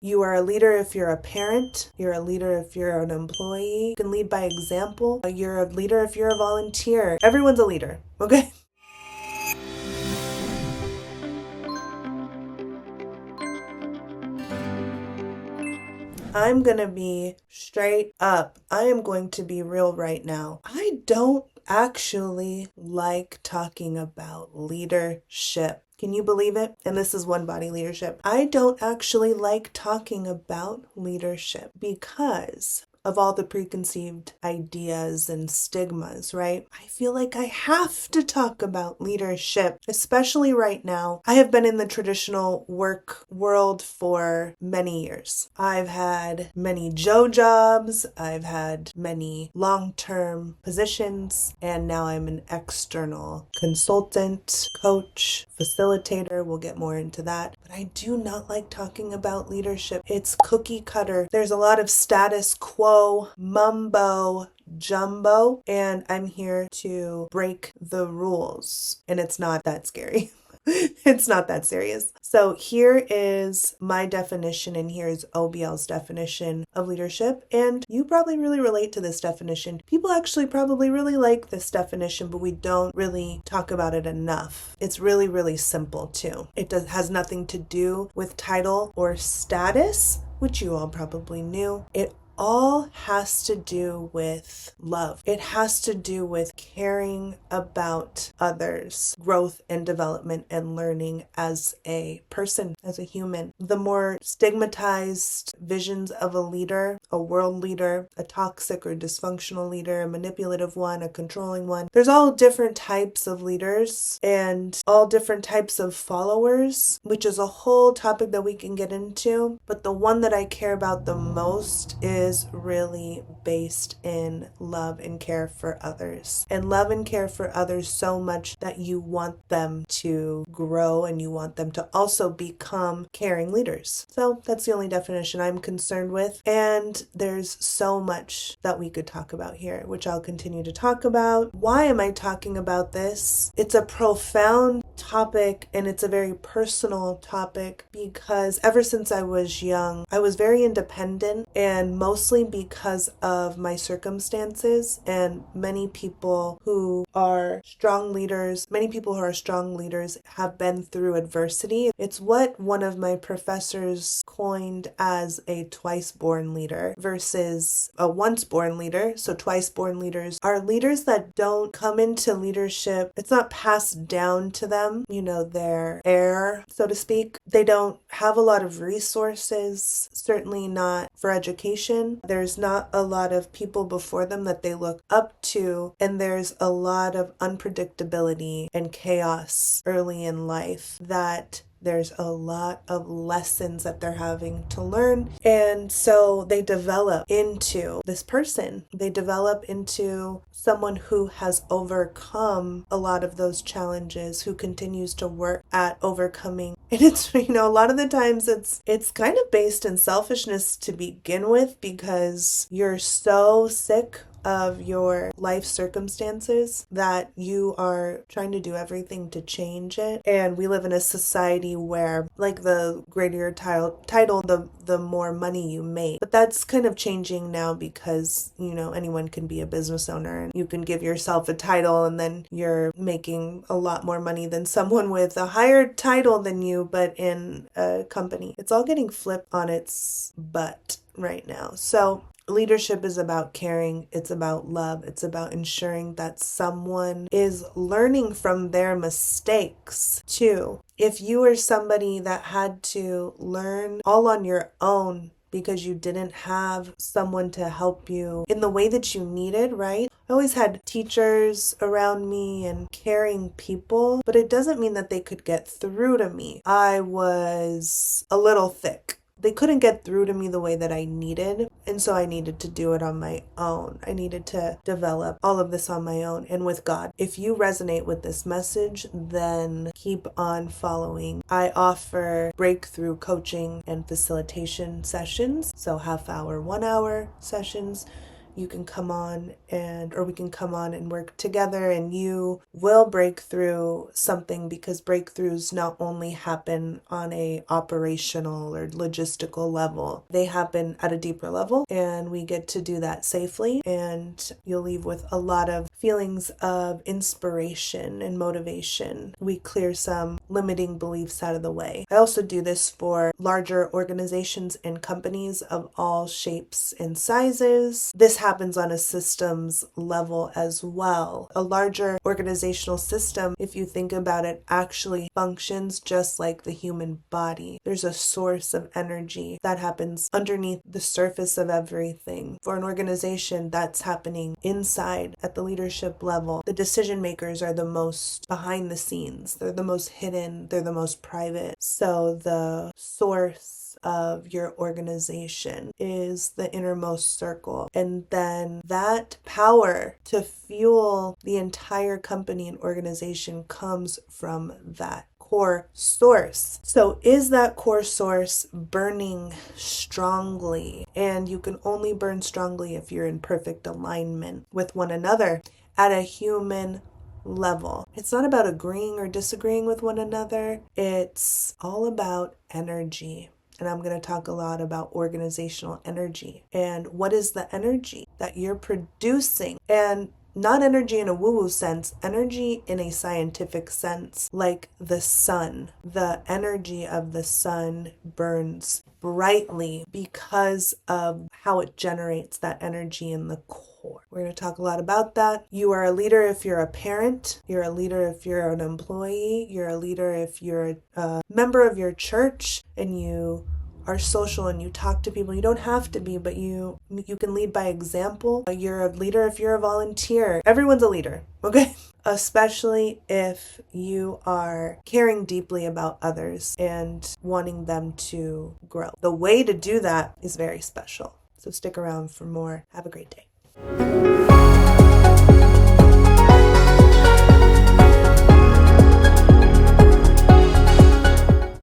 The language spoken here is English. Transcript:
You are a leader if you're a parent. You're a leader if you're an employee. You can lead by example. You're a leader if you're a volunteer. Everyone's a leader, okay? I'm gonna be straight up. I am going to be real right now. I don't actually like talking about leadership. Can you believe it? And this is One Body Leadership. I don't actually like talking about leadership because of all the preconceived ideas and stigmas, right? I feel like I have to talk about leadership, especially right now. I have been in the traditional work world for many years. I've had many Joe jobs, I've had many long-term positions, and now I'm an external consultant, coach, facilitator. We'll get more into that. But I do not like talking about leadership. It's cookie cutter. There's a lot of status quo, mumbo jumbo, and I'm here to break the rules. And it's not that scary. It's not that serious. So here is my definition, and here's OBL's definition of leadership. And you probably really relate to this definition. People actually probably really like this definition, but we don't really talk about it enough. It's really, really simple too. It has nothing to do with title or status, which you all probably knew. It all has to do with love. It has to do with caring about others, growth and development and learning as a person, as a human. The more stigmatized visions of a leader, a world leader, a toxic or dysfunctional leader, a manipulative one, a controlling one, there's all different types of leaders and all different types of followers, which is a whole topic that we can get into. But the one that I care about the most is really based in love and care for others. And love and care for others so much that you want them to grow and you want them to also become caring leaders. So that's the only definition I'm concerned with. And there's so much that we could talk about here, which I'll continue to talk about. Why am I talking about this? It's a profound topic and it's a very personal topic because ever since I was young, I was very independent, and mostly because of my circumstances. And many people who are strong leaders have been through adversity. It's what one of my professors coined as a twice-born leader versus a once-born leader. So twice-born leaders are leaders that don't come into leadership. It's not passed down to them, their heir, so to speak. They don't have a lot of resources, certainly not for education. There's not a lot of people before them that they look up to, and there's a lot of unpredictability and chaos early in life that there's a lot of lessons that they're having to learn. And so they develop into this person. They develop into someone who has overcome a lot of those challenges, who continues to work at overcoming. And it's, a lot of the times it's kind of based in selfishness to begin with, because you're so sick of your life circumstances that you are trying to do everything to change it. And we live in a society where, like, the greater your title, the more money you make. But that's kind of changing now because, anyone can be a business owner, and you can give yourself a title and then you're making a lot more money than someone with a higher title than you, but in a company. It's all getting flipped on its butt right now. So leadership is about caring, it's about love, it's about ensuring that someone is learning from their mistakes too. If you are somebody that had to learn all on your own because you didn't have someone to help you in the way that you needed, right? I always had teachers around me and caring people, but it doesn't mean that they could get through to me. I was a little thick. They couldn't get through to me the way that I needed, and so I needed to do it on my own. I needed to develop all of this on my own and with God. If you resonate with this message, then keep on following. I offer breakthrough coaching and facilitation sessions, so half hour, 1 hour sessions. you can come on or we can come on and work together, and you will break through something, because breakthroughs not only happen on a operational or logistical level, they happen at a deeper level, and we get to do that safely, and you'll leave with a lot of feelings of inspiration and motivation. We clear some limiting beliefs out of the way. I also do this for larger organizations and companies of all shapes and sizes. This happens on a systems level as well. A larger organizational system, if you think about it, actually functions just like the human body. There's a source of energy that happens underneath the surface of everything. For an organization, that's happening inside at the leadership level. The decision makers are the most behind the scenes. They're the most hidden. They're the most private. So the source of your organization is the innermost circle. And then that power to fuel the entire company and organization comes from that core source. So is that core source burning strongly? And you can only burn strongly if you're in perfect alignment with one another at a human level. It's not about agreeing or disagreeing with one another. It's all about energy. And I'm going to talk a lot about organizational energy. And what is the energy that you're producing? And not energy in a woo-woo sense, energy in a scientific sense, like the sun. The energy of the sun burns brightly because of how it generates that energy in the core. We're going to talk a lot about that. You are a leader if you're a parent. You're a leader if you're an employee. You're a leader if you're a member of your church and you are social and you talk to people. You don't have to be, but you can lead by example. You're a leader if you're a volunteer. Everyone's a leader, okay? Especially if you are caring deeply about others and wanting them to grow. The way to do that is very special. So stick around for more. Have a great day.